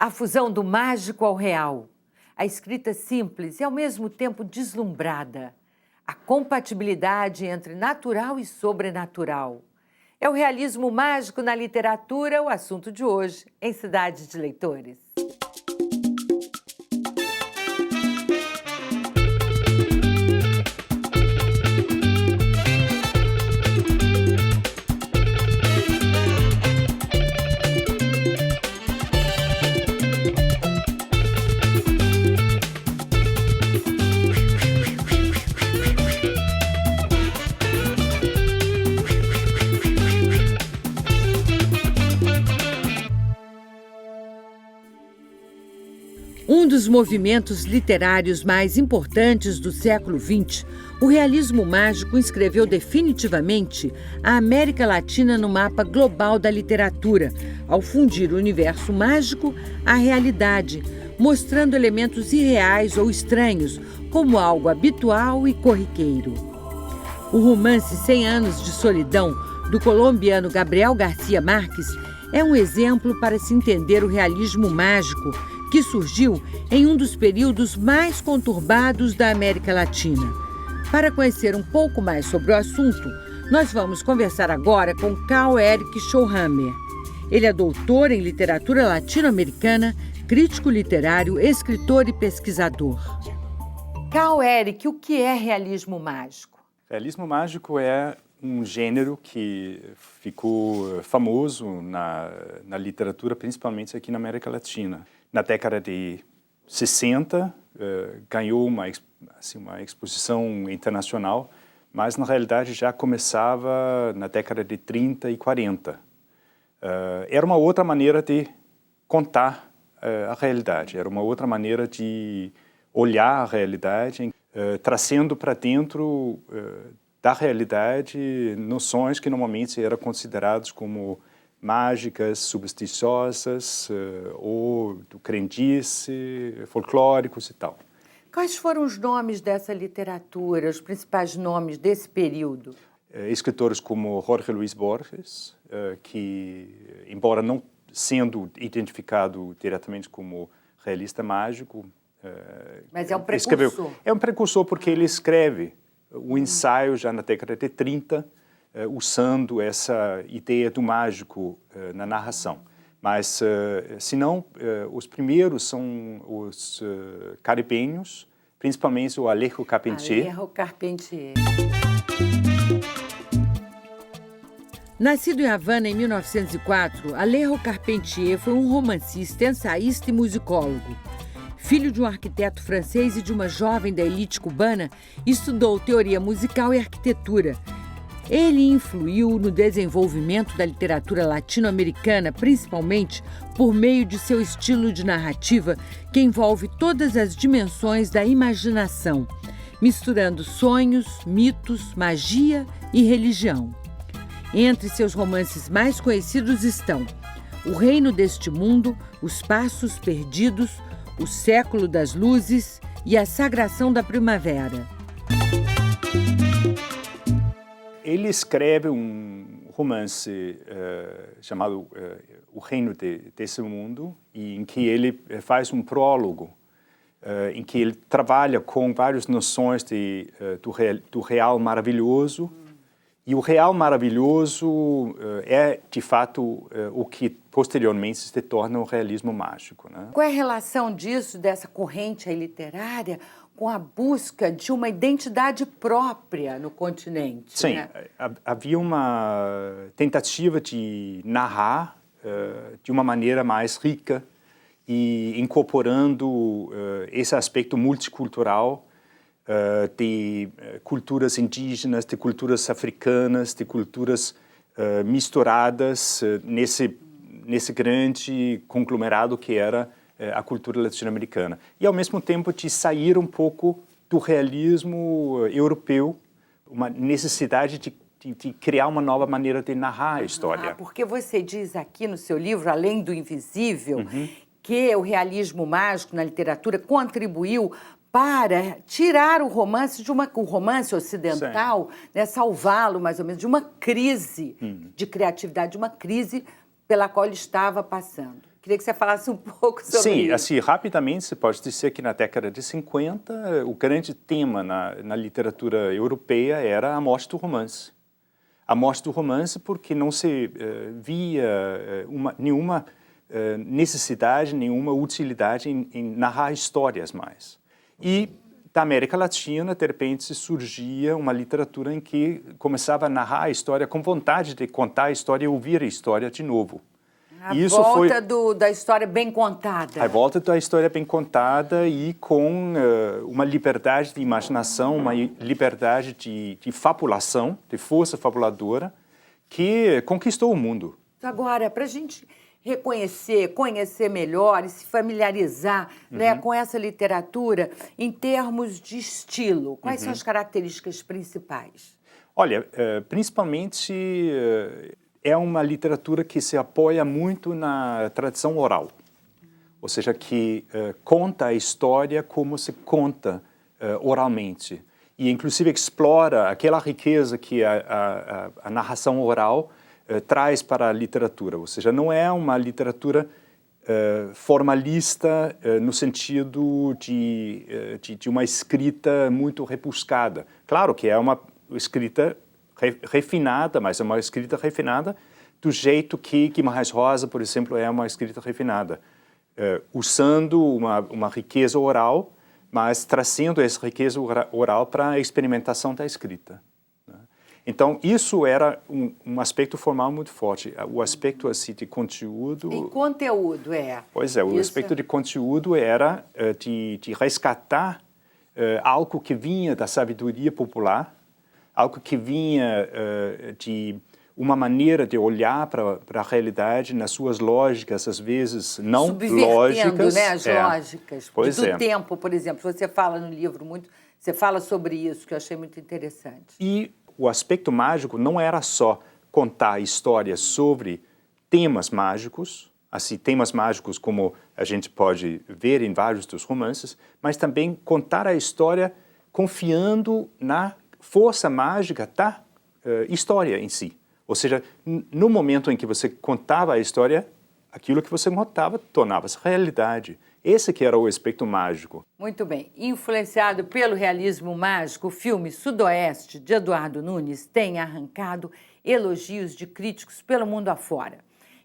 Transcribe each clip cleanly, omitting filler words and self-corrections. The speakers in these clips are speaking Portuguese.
A fusão do mágico ao real, a escrita simples e ao mesmo tempo deslumbrada, a compatibilidade entre natural e sobrenatural. É o realismo mágico na literatura o assunto de hoje, em Cidade de Leitores. Um dos movimentos literários mais importantes do século XX, o realismo mágico inscreveu definitivamente a América Latina no mapa global da literatura, ao fundir o universo mágico à realidade, mostrando elementos irreais ou estranhos como algo habitual e corriqueiro. O romance 100 Anos de Solidão, do colombiano Gabriel García Márquez, é um exemplo para se entender o realismo mágico, que surgiu em um dos períodos mais conturbados da América Latina. Para conhecer um pouco mais sobre o assunto, nós vamos conversar agora com Carl Eric Schauhammer. Ele é doutor em literatura latino-americana, crítico literário, escritor e pesquisador. Carl Eric, o que é realismo mágico? Realismo mágico é um gênero que ficou famoso na literatura, principalmente aqui na América Latina. Na década de 60, ganhou uma exposição internacional, mas na realidade já começava na década de 30 e 40. Era uma outra maneira de contar a realidade, era uma outra maneira de olhar a realidade, trazendo para dentro da realidade noções que normalmente eram consideradas como mágicas, supersticiosas, ou do crendice, folclóricos e tal. Quais foram os nomes dessa literatura, os principais nomes desse período? Escritores como Jorge Luis Borges, que, embora não sendo identificado diretamente como realista mágico, mas é um precursor. É um precursor porque ele escreve o ensaio já na década de 30, usando essa ideia do mágico na narração. Mas, se não, os primeiros são os caribenhos, principalmente o Alejo Carpentier. Alejo Carpentier. Nascido em Havana em 1904, Alejo Carpentier foi um romancista, ensaísta e musicólogo. Filho de um arquiteto francês e de uma jovem da elite cubana, estudou teoria musical e arquitetura. Ele influiu no desenvolvimento da literatura latino-americana, principalmente por meio de seu estilo de narrativa que envolve todas as dimensões da imaginação, misturando sonhos, mitos, magia e religião. Entre seus romances mais conhecidos estão O Reino deste Mundo, Os Passos Perdidos, O Século das Luzes e A Sagração da Primavera. Ele escreve um romance chamado O Reino desse Mundo, e em que ele faz um prólogo, em que ele trabalha com várias noções do real maravilhoso, e o real maravilhoso é, de fato, o que posteriormente se torna o realismo mágico, né? Qual é a relação disso, dessa corrente aí literária, com a busca de uma identidade própria no continente? Sim, né? Havia uma tentativa de narrar de uma maneira mais rica e incorporando esse aspecto multicultural de culturas indígenas, de culturas africanas, de culturas misturadas nesse grande conglomerado que era a cultura latino-americana. E, ao mesmo tempo, de sair um pouco do realismo europeu, uma necessidade de criar uma nova maneira de narrar a história. Porque você diz aqui no seu livro, Além do Invisível, que o realismo mágico na literatura contribuiu para tirar o romance o romance ocidental, né, salvá-lo mais ou menos de uma crise de criatividade, de uma crise pela qual ele estava passando. Queria que você falasse um pouco sobre Sim, isso. assim, rapidamente se pode dizer que na década de 50 o grande tema na literatura europeia era a morte do romance. A morte do romance porque não se via nenhuma necessidade, nenhuma utilidade em narrar histórias mais. E da América Latina, de repente, surgia uma literatura em que começava a narrar a história com vontade de contar a história e ouvir a história de novo. A volta da história bem contada. A volta da história bem contada e com uma liberdade de imaginação, uma liberdade de fabulação, de força fabuladora, que conquistou o mundo. Agora, para a gente reconhecer, conhecer melhor e se familiarizar né, com essa literatura em termos de estilo, quais são as características principais? Olha, principalmente é uma literatura que se apoia muito na tradição oral, ou seja, que conta a história como se conta oralmente e inclusive explora aquela riqueza que a narração oral traz para a literatura, ou seja, não é uma literatura formalista no sentido de uma escrita muito rebuscada. Claro que é uma escrita refinada, mas é uma escrita refinada do jeito que Guimarães Rosa, por exemplo, é uma escrita refinada, usando uma riqueza oral, mas trazendo essa riqueza oral para a experimentação da escrita. Né? Então, isso era um aspecto formal muito forte. O aspecto assim, de conteúdo... E conteúdo, Pois é, o aspecto de conteúdo era de resgatar algo que vinha da sabedoria popular, algo que vinha de uma maneira de olhar para a realidade nas suas lógicas, às vezes não lógicas. Né, as lógicas do é. tempo, por exemplo. Você fala no livro muito, você fala sobre isso, que eu achei muito interessante. E o aspecto mágico não era só contar histórias sobre temas mágicos, assim, temas mágicos como a gente pode ver em vários dos romances, mas também contar a história confiando na força mágica da história em si. Ou seja, no momento em que você contava a história, aquilo que você contava tornava-se realidade. Esse que era o aspecto mágico. Muito bem. Influenciado pelo realismo mágico, o filme Sudoeste, de Eduardo Nunes, tem arrancado elogios de críticos pelo mundo afora.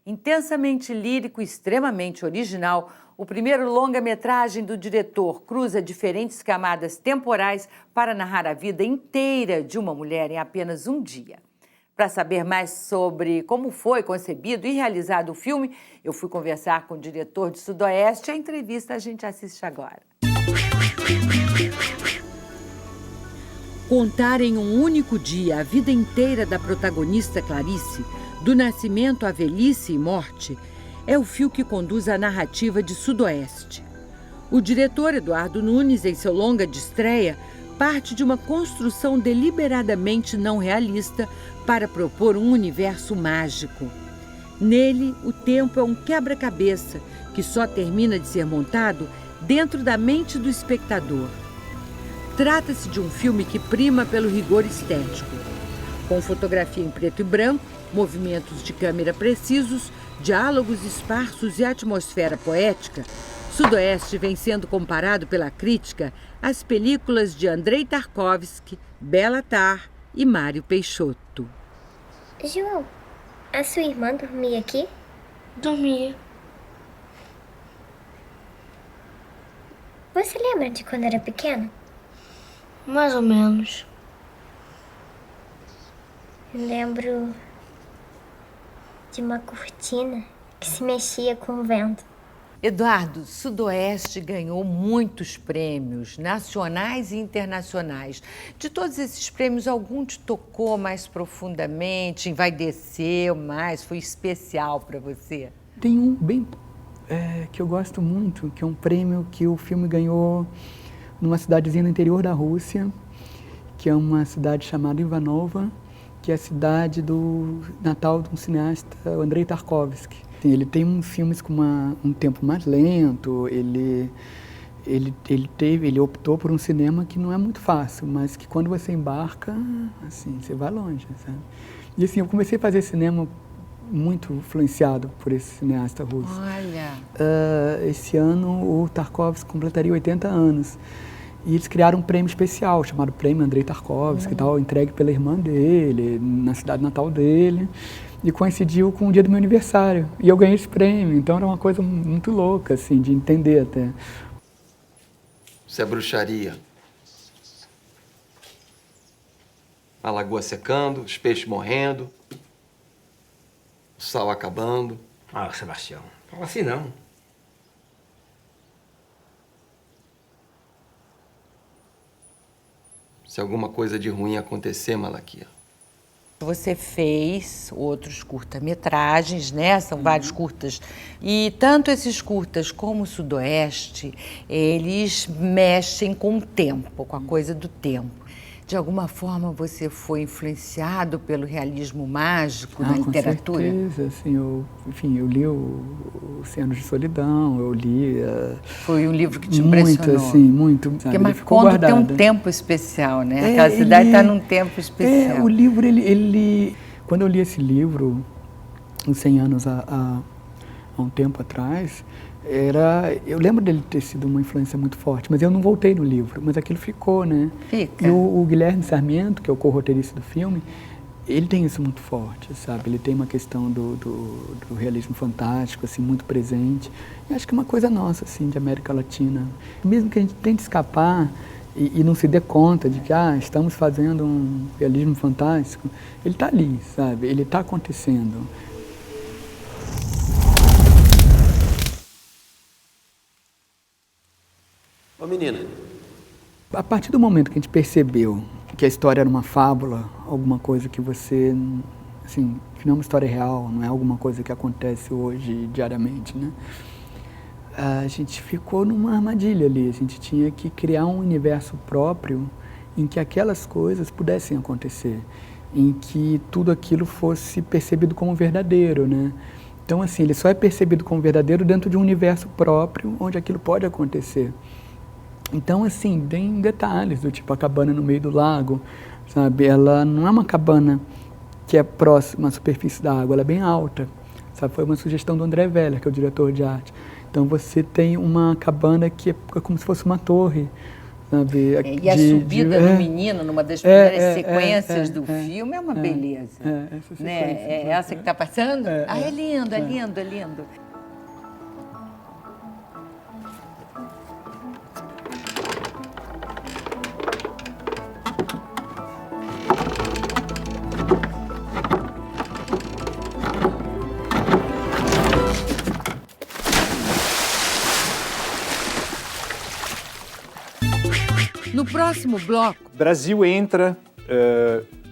Intensamente lírico e extremamente original, o primeiro longa-metragem do diretor cruza diferentes camadas temporais para narrar a vida inteira de uma mulher em apenas um dia. Para saber mais sobre como foi concebido e realizado o filme, eu fui conversar com o diretor de Sudoeste. A entrevista a gente assiste agora. Contar em um único dia a vida inteira da protagonista Clarice, do nascimento à velhice e morte, é o fio que conduz a narrativa de Sudoeste. O diretor Eduardo Nunes, em seu longa de estreia, parte de uma construção deliberadamente não realista para propor um universo mágico. Nele, o tempo é um quebra-cabeça que só termina de ser montado dentro da mente do espectador. Trata-se de um filme que prima pelo rigor estético. Com fotografia em preto e branco, movimentos de câmera precisos, diálogos esparsos e atmosfera poética, Sudoeste vem sendo comparado pela crítica às películas de Andrei Tarkovsky, Béla Tarr e Mário Peixoto. João, a sua irmã dormia aqui? Dormia. Você lembra de quando era pequena? Mais ou menos. Eu lembro de uma cortina que se mexia com o vento. Eduardo, Sudoeste ganhou muitos prêmios, nacionais e internacionais. De todos esses prêmios, algum te tocou mais profundamente, envaideceu mais, foi especial para você? Tem um bem que eu gosto muito, que é um prêmio que o filme ganhou numa cidadezinha no interior da Rússia, que é uma cidade chamada Ivanova, que é a cidade do natal de um cineasta, o Andrei Tarkovsky. Ele tem uns filmes com um tempo mais lento, ele optou por um cinema que não é muito fácil, mas que quando você embarca, assim, você vai longe, sabe? E assim, eu comecei a fazer cinema muito influenciado por esse cineasta russo. Olha. Esse ano o Tarkovsky completaria 80 anos. E eles criaram um prêmio especial, chamado Prêmio Andrei Tarkovsky, tal, entregue pela irmã dele, na cidade natal dele. E coincidiu com o dia do meu aniversário. E eu ganhei esse prêmio, então era uma coisa muito louca, assim, de entender até. Isso é bruxaria. A lagoa secando, os peixes morrendo, o sal acabando. Ah, Sebastião, fala assim não. Se alguma coisa de ruim acontecer, Malaquia. Você fez outros curta-metragens, né? São vários curtas. E tanto esses curtas como o Sudoeste, eles mexem com o tempo, com a coisa do tempo. De alguma forma você foi influenciado pelo realismo mágico na literatura? Com certeza, assim, eu li o Cem Anos de Solidão, eu li... Foi um livro que te impressionou? Muito, assim, muito. Porque Macondo tem um tempo especial, né? Aquela cidade está num tempo especial. O livro, quando eu li esse livro, uns 100 anos há um tempo atrás, eu lembro dele ter sido uma influência muito forte, mas eu não voltei no livro, mas aquilo ficou, né? Fica. E o Guilherme Sarmiento, que é o co-roteirista do filme, ele tem isso muito forte, sabe? Ele tem uma questão do realismo fantástico, assim, muito presente. E acho que é uma coisa nossa, assim, de América Latina. Mesmo que a gente tente escapar e não se dê conta de que, estamos fazendo um realismo fantástico, ele está ali, sabe? Ele está acontecendo. Ô, menina. A partir do momento que a gente percebeu que a história era uma fábula, alguma coisa que você, assim, que não é uma história real, não é alguma coisa que acontece hoje diariamente, né? A gente ficou numa armadilha ali, a gente tinha que criar um universo próprio em que aquelas coisas pudessem acontecer, em que tudo aquilo fosse percebido como verdadeiro, né? Então, assim, ele só é percebido como verdadeiro dentro de um universo próprio onde aquilo pode acontecer. Então, assim, tem detalhes, do tipo a cabana no meio do lago, sabe? Ela não é uma cabana que é próxima à superfície da água, ela é bem alta, sabe? Foi uma sugestão do André Weller, que é o diretor de arte. Então, você tem uma cabana que é como se fosse uma torre, sabe? E a subida do menino, numa das primeiras sequências do filme, é uma beleza. Essa né? sequência. É essa que está passando? É lindo, é lindo, é lindo. No próximo bloco... O Brasil entra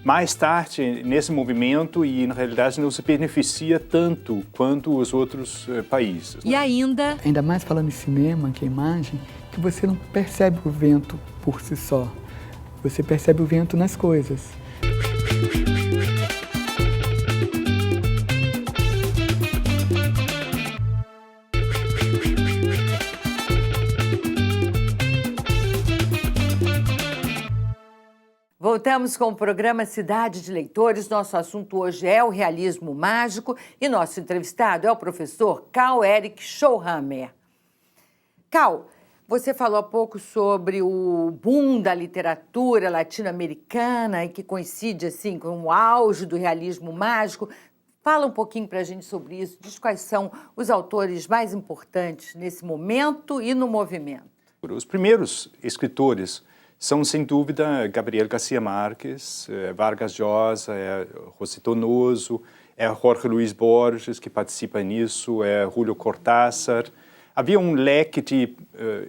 mais tarde nesse movimento e, na realidade, não se beneficia tanto quanto os outros países. E ainda... Ainda mais falando em cinema, que é imagem, que você não percebe o vento por si só. Você percebe o vento nas coisas. Voltamos com o programa Cidade de Leitores. Nosso assunto hoje é o realismo mágico e nosso entrevistado é o professor Carl-Erik Schollhammer. Carl, você falou há pouco sobre o boom da literatura latino-americana e que coincide assim, com o auge do realismo mágico. Fala um pouquinho para a gente sobre isso. Diz quais são os autores mais importantes nesse momento e no movimento. Os primeiros escritores são, sem dúvida, Gabriel García Márquez, Vargas Llosa, José Donoso, Jorge Luis Borges, que participa nisso, Julio Cortázar. Havia um leque de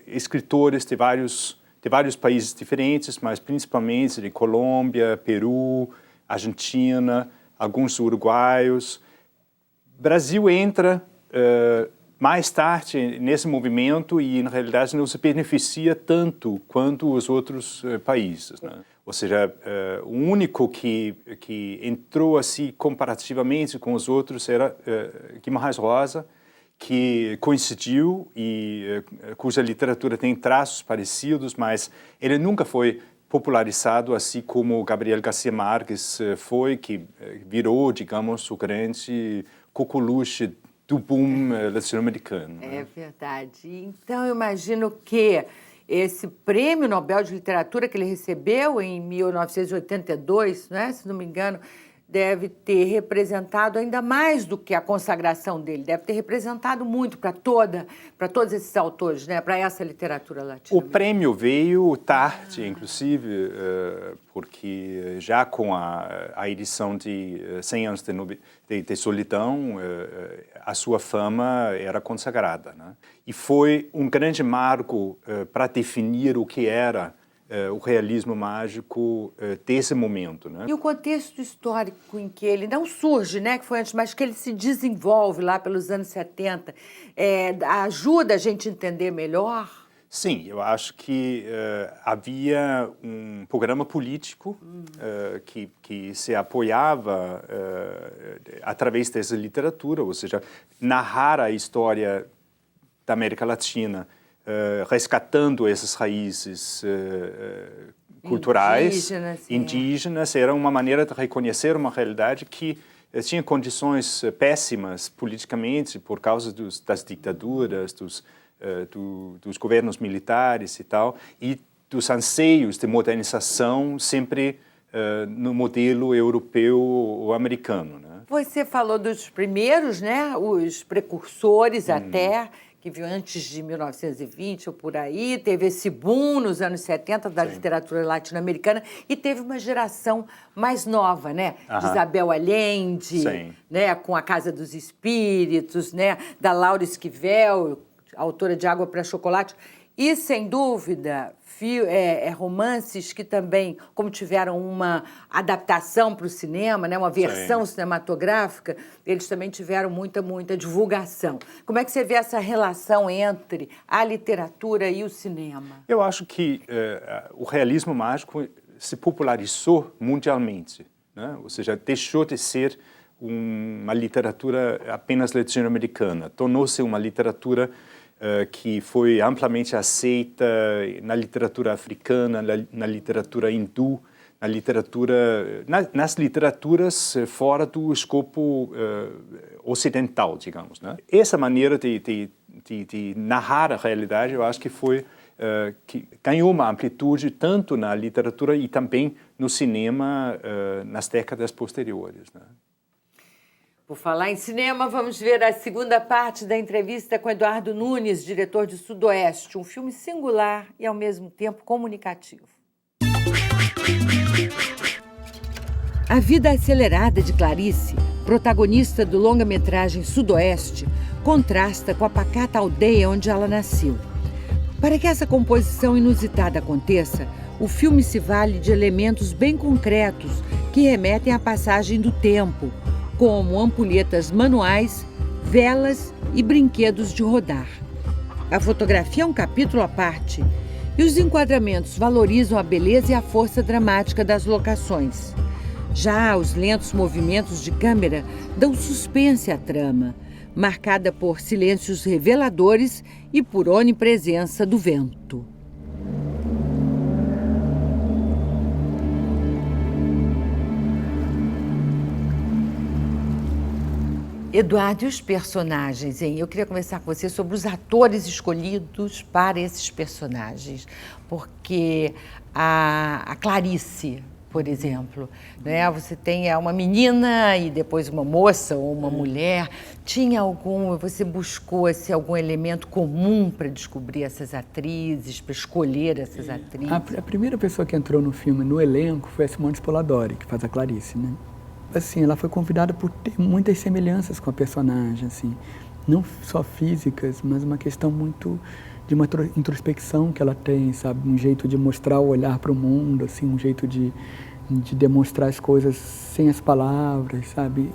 escritores de vários países diferentes, mas principalmente de Colômbia, Peru, Argentina, alguns uruguaios. O Brasil entra mais tarde nesse movimento e, na realidade, não se beneficia tanto quanto os outros países, né? Ou seja, o único que entrou assim comparativamente com os outros era Guimarães Rosa, que coincidiu e cuja literatura tem traços parecidos, mas ele nunca foi popularizado assim como Gabriel García Márquez foi, que virou, digamos, o grande coqueluche do boom latino-americano. É verdade. Então, eu imagino que esse Prêmio Nobel de Literatura que ele recebeu em 1982, né, se não me engano, deve ter representado ainda mais do que a consagração dele, deve ter representado muito para todos esses autores, né, para essa literatura latina. O prêmio veio tarde, inclusive, porque já com a edição de 100 anos de solidão, a sua fama era consagrada, né? E foi um grande marco para definir o que era o realismo mágico desse momento, né? E o contexto histórico em que ele não surge, né, que foi antes, mas que ele se desenvolve lá pelos anos 70, ajuda a gente a entender melhor? Sim, eu acho que havia um programa político que se apoiava através dessa literatura, ou seja, narrar a história da América Latina, rescatando essas raízes culturais, indígenas, era uma maneira de reconhecer uma realidade que tinha condições péssimas politicamente por causa das ditaduras, dos governos militares e tal, e dos anseios de modernização sempre no modelo europeu ou americano, né? Você falou dos primeiros, né, os precursores até, que veio antes de 1920 ou por aí, teve esse boom nos anos 70 da literatura latino-americana e teve uma geração mais nova, né? De Isabel Allende, né, com A Casa dos Espíritos, né, da Laura Esquivel, autora de Água para Chocolate, e, sem dúvida, romances que também, como tiveram uma adaptação para o cinema, né, uma versão cinematográfica, eles também tiveram muita divulgação. Como é que você vê essa relação entre a literatura e o cinema? Eu acho que o realismo mágico se popularizou mundialmente, né? Ou seja, deixou de ser uma literatura apenas latino-americana, tornou-se uma literatura que foi amplamente aceita na literatura africana, na literatura hindu, nas literaturas fora do escopo ocidental, digamos, né? Essa maneira de narrar a realidade, eu acho que foi que ganhou uma amplitude tanto na literatura e também no cinema nas décadas posteriores, né? Por falar em cinema, vamos ver a segunda parte da entrevista com Eduardo Nunes, diretor de Sudoeste, um filme singular e, ao mesmo tempo, comunicativo. A vida acelerada de Clarice, protagonista do longa-metragem Sudoeste, contrasta com a pacata aldeia onde ela nasceu. Para que essa composição inusitada aconteça, o filme se vale de elementos bem concretos que remetem à passagem do tempo, como ampulhetas manuais, velas e brinquedos de rodar. A fotografia é um capítulo à parte e os enquadramentos valorizam a beleza e a força dramática das locações. Já os lentos movimentos de câmera dão suspense à trama, marcada por silêncios reveladores e por onipresença do vento. Eduardo, e os personagens, hein? Eu queria conversar com você sobre os atores escolhidos para esses personagens, porque a Clarice, por exemplo, né? Você tem uma menina e depois uma moça ou uma mulher. Você buscou algum elemento comum para descobrir essas atrizes, para escolher essas atrizes? A primeira pessoa que entrou no filme, no elenco, foi a Simone Spoladori, que faz a Clarice, né? Assim, ela foi convidada por ter muitas semelhanças com a personagem, assim, não só físicas, mas uma questão muito de uma introspecção que ela tem, sabe, um jeito de mostrar o olhar para o mundo, assim, um jeito de demonstrar as coisas sem as palavras, sabe?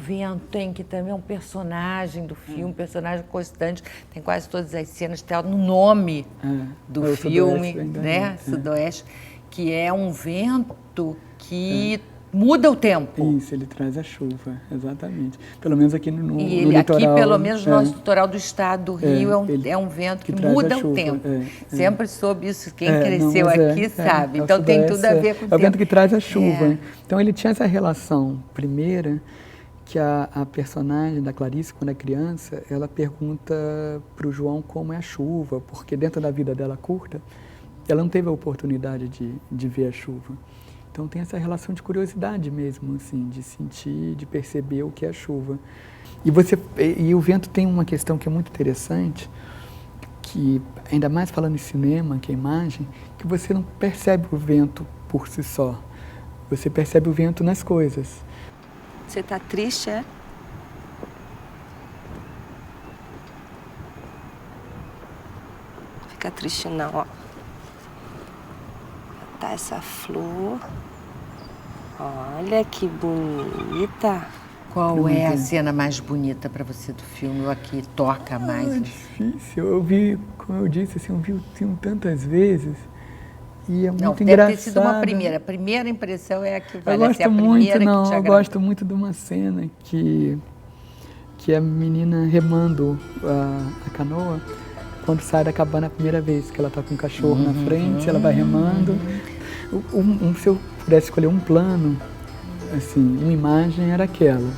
vento, hein, que também é um personagem do filme, personagem constante, tem quase todas as cenas, tem no nome do filme, né? Sudoeste, que é um vento que muda o tempo. Isso, ele traz a chuva, exatamente. Pelo menos aqui no e litoral. Aqui, pelo menos, no nosso litoral do estado do Rio, é um vento que muda o tempo. Sempre soube isso, quem cresceu aqui sabe. Então tem tudo a ver com o tempo. É o vento que traz a chuva. Então ele tinha essa relação primeira, que a personagem da Clarice, quando é criança, ela pergunta para o João como é a chuva, porque dentro da vida dela curta, ela não teve a oportunidade de ver a chuva. Então tem essa relação de curiosidade mesmo, assim, de sentir, de perceber o que é a chuva. E o vento tem uma questão que é muito interessante, que ainda mais falando em cinema, que é imagem, que você não percebe o vento por si só. Você percebe o vento nas coisas. Você tá triste, é? Fica triste não, ó. Tá essa flor. Olha que bonita. Qual é a cena mais bonita para você do filme? Ou a que toca mais? É difícil. Eu vi, como eu disse, assim, eu vi o filme tantas vezes e é muito engraçado. Deve ter sido uma primeira. A primeira impressão é a que vale ser a primeira que te agrada. Eu gosto muito de uma cena que a menina remando a canoa quando sai da cabana a primeira vez, que ela está com o cachorro na frente, ela vai remando. Se eu pudesse escolher um plano, assim, uma imagem era aquela.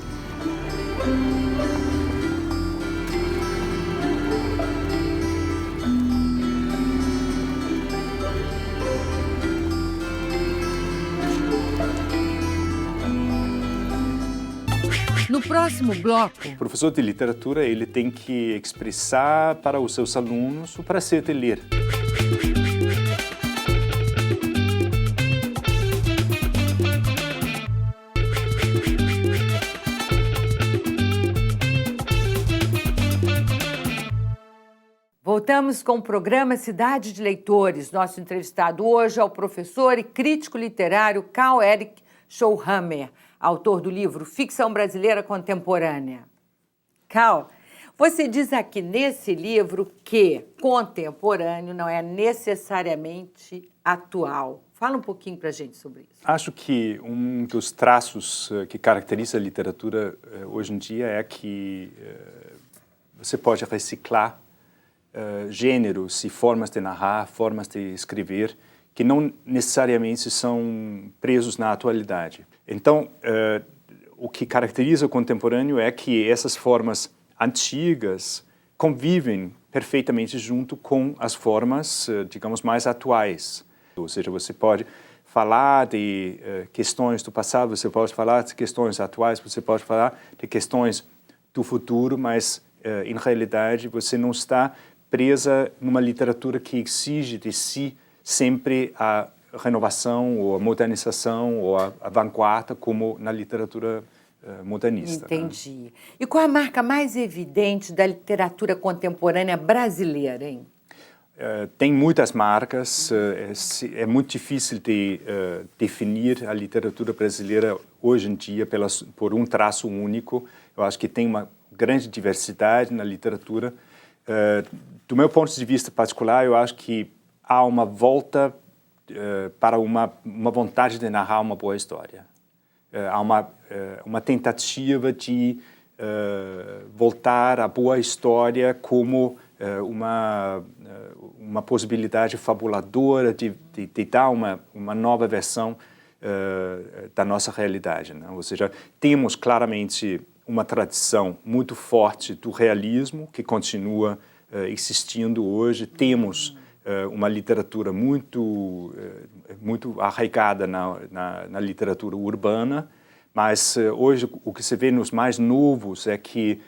No próximo bloco... O professor de literatura, ele tem que expressar para os seus alunos o prazer de ler. Voltamos com o programa Cidade de Leitores. Nosso entrevistado hoje é o professor e crítico literário Karl-Erik Schollhammer, autor do livro Ficção Brasileira Contemporânea. Karl, você diz aqui nesse livro que contemporâneo não é necessariamente atual. Fala um pouquinho para a gente sobre isso. Acho que um dos traços que caracteriza a literatura hoje em dia é que você pode reciclar gêneros e formas de narrar, formas de escrever, que não necessariamente são presos na atualidade. Então, o que caracteriza o contemporâneo é que essas formas antigas convivem perfeitamente junto com as formas, digamos, mais atuais. Ou seja, você pode falar de questões do passado, você pode falar de questões atuais, você pode falar de questões do futuro, mas, em realidade, você não está presa numa literatura que exige de si sempre a renovação ou a modernização ou a vanguarda como na literatura modernista. Entendi. Né? E qual a marca mais evidente da literatura contemporânea brasileira, hein? Tem muitas marcas, é muito difícil de definir a literatura brasileira hoje em dia por um traço único. Eu acho que tem uma grande diversidade na literatura. Do meu ponto de vista particular, eu acho que há uma volta para uma vontade de narrar uma boa história. Há uma tentativa de voltar à boa história como uma possibilidade fabuladora de dar uma nova versão da nossa realidade, né? Ou seja, temos claramente uma tradição muito forte do realismo que continua existindo hoje. Temos uma literatura muito arraigada na literatura urbana, mas hoje o que se vê nos mais novos é que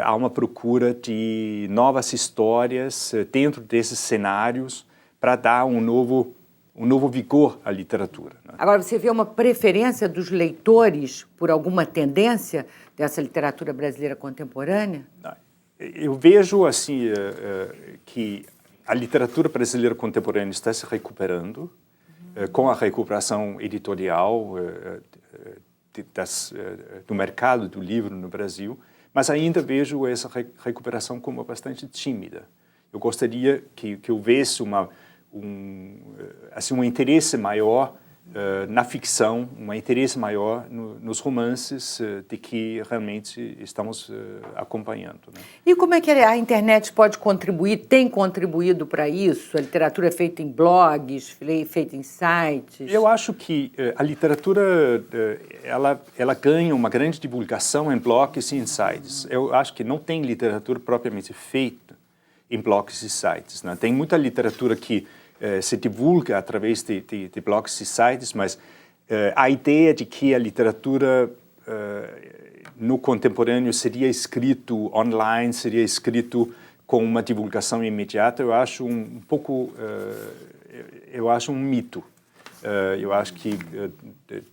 há uma procura de novas histórias dentro desses cenários para dar um novo vigor à literatura, né? Agora, você vê uma preferência dos leitores por alguma tendência dessa literatura brasileira contemporânea? Eu vejo assim que a literatura brasileira contemporânea está se recuperando com a recuperação editorial do mercado do livro no Brasil, mas ainda vejo essa recuperação como bastante tímida. Eu gostaria que houvesse um interesse maior na ficção, um interesse maior nos romances de que realmente estamos acompanhando. Né? E como é que a internet pode contribuir, tem contribuído para isso? A literatura é feita em blogs, feita em sites? Eu acho que a literatura ela ganha uma grande divulgação em blogs e em sites. Eu acho que não tem literatura propriamente feita em blogs e sites. Né? Tem muita literatura que se divulga através de blogs e sites, mas a ideia de que a literatura no contemporâneo seria escrito online, seria escrito com uma divulgação imediata, eu acho eu acho um mito. Eu acho que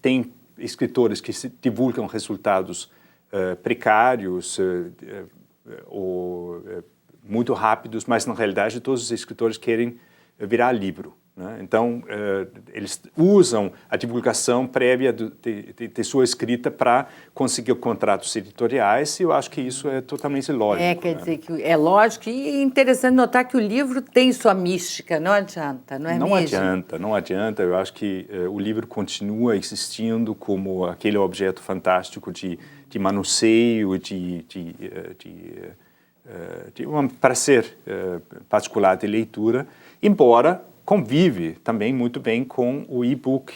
tem escritores que se divulgam resultados precários ou muito rápidos, mas na realidade todos os escritores querem virar livro. Né? Então, eles usam a divulgação prévia de sua escrita para conseguir contratos editoriais, e eu acho que isso é totalmente lógico. Quer dizer que é lógico, e é interessante notar que o livro tem sua mística, não adianta, não é mesmo? Não adianta. Eu acho que o livro continua existindo como aquele objeto fantástico de manuseio, de um prazer particular de leitura, embora convive também muito bem com o e-book,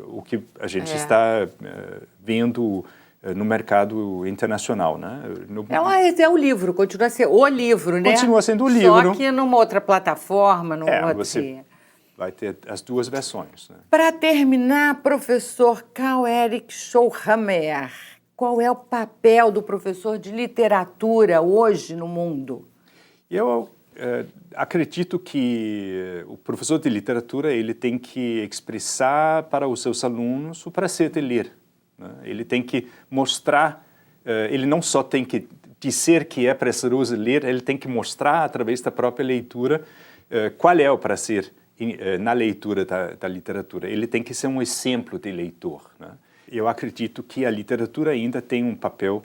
o que a gente está vendo no mercado internacional. Né? É o livro, continua a ser o livro, né? Continua sendo o livro. Só que numa outra plataforma, você vai ter as duas versões. Né? Para terminar, professor Karl-Erik Schollhammer, qual é o papel do professor de literatura hoje no mundo? Eu acredito que o professor de literatura ele tem que expressar para os seus alunos o prazer de ler. Né? Ele tem que mostrar, ele não só tem que dizer que é prazeroso ler, ele tem que mostrar através da própria leitura qual é o prazer na leitura da literatura. Ele tem que ser um exemplo de leitor. Né? Eu acredito que a literatura ainda tem um papel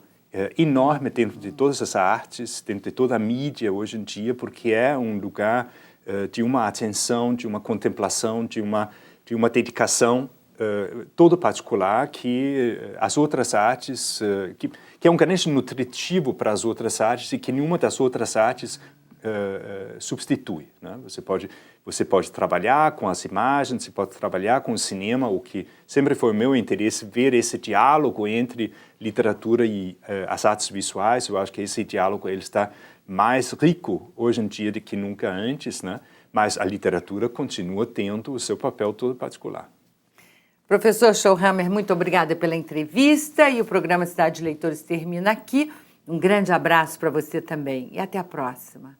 enorme dentro de todas as artes, dentro de toda a mídia hoje em dia, porque é um lugar de uma atenção, de uma contemplação, de uma dedicação todo particular que as outras artes, que é um grande nutritivo para as outras artes e que nenhuma das outras artes substitui. Né? Você pode trabalhar com as imagens, você pode trabalhar com o cinema, o que sempre foi o meu interesse, ver esse diálogo entre literatura e as artes visuais. Eu acho que esse diálogo ele está mais rico hoje em dia do que nunca antes, né? Mas a literatura continua tendo o seu papel todo particular. Professor Schollhammer, muito obrigada pela entrevista e o programa Cidade de Leitores termina aqui. Um grande abraço para você também e até a próxima.